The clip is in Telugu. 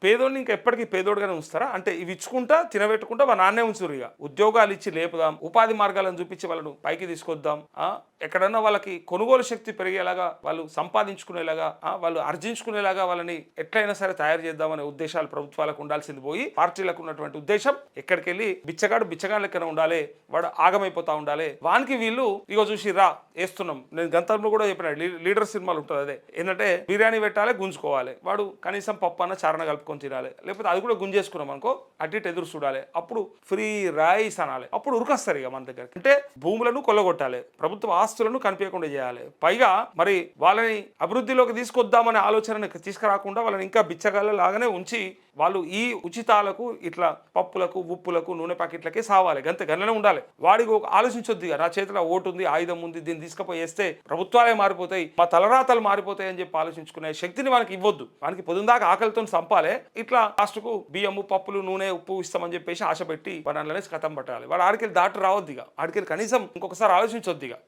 పేదోడిని ఇంకా ఎప్పటికీ పేదోడుగానే ఉంచుతారా? అంటే ఇవి ఇచ్చుకుంటా తినబెట్టుకుంటా వాళ్ళ నాన్నే ఉంచురు. ఇక ఉద్యోగాలు ఇచ్చి లేపుదాం, ఉపాధి మార్గాలను చూపించి వాళ్ళను పైకి తీసుకొద్దాం. ఎక్కడన్నా వాళ్ళకి కొనుగోలు శక్తి పెరిగేలాగా, వాళ్ళు సంపాదించుకునేలాగా, వాళ్ళు ఆర్జించుకునేలాగా వాళ్ళని ఎట్లయినా సరే తయారు చేద్దామనే ఉద్దేశాలు ప్రభుత్వాలకు ఉండాల్సింది పోయి పార్టీలకు ఉన్నటువంటి ఉద్దేశం ఎక్కడికి వెళ్ళి బిచ్చగాడు బిచ్చగాడు లెక్కన ఉండాలి, వాడు ఆగమైపోతా ఉండాలి. వానికి వీళ్ళు ఇగో చూసి రా వేస్తున్నాం. నేను గంతంలో కూడా చెప్పిన లీడర్ సినిమాలు ఉంటుంది అదే ఏంటంటే బిర్యానీ పెట్టాలి గుంజుకోవాలి, వాడు కనీసం పప్పు అన్న చారణ కలుపుకొని తినాలి, లేకపోతే అది కూడా గుంజేసుకున్నాం అనుకో అటు ఇటు ఎదురు చూడాలి, అప్పుడు ఫ్రీ రైస్ అనాలి, అప్పుడు ఉరికొస్తారు ఇక మన దగ్గర. అంటే భూములను కొల్లగొట్టాలి, ప్రభుత్వ ఆస్తులను కనిపించకుండా చేయాలి, పైగా మరి వాళ్ళని అభివృద్ధిలోకి తీసుకొద్దామనే ఆలోచనని తీసుకురాకుండా వాళ్ళని ఇంకా బిచ్చగాళ్ళ లాగానే ఉంచి వాళ్ళు ఈ ఉచితాలకు ఇట్లా పప్పులకు ఉప్పులకు నూనె ప్యాకెట్లకే సావాలి, గంతే గన్ననే ఉండాలి. వాడికి ఒక ఆలోచించొద్దు, నా చేతిలో ఓటు ఉంది, ఆయుధం ఉంది, దీన్ని తీసుకుపోయి వేస్తే ప్రభుత్వాలే మారిపోతాయి, మా తలరాతలు మారిపోతాయి అని చెప్పి ఆలోచించుకునే శక్తిని వానికి ఇవ్వద్దు. వానికి పొద్దుందాకా ఆకలితో సంపాలే, ఇట్లా లాస్ట్కు బియ్యము పప్పులు నూనె ఉప్పు ఇస్తామని చెప్పేసి ఆశ పెట్టి పనులనే కథం పట్టాలి. వాడు ఆడికెళ్ళి దాటి రావద్దు, ఇక ఆడికెళ్ళి కనీసం ఇంకొకసారి ఆలోచించొద్దు ఇక.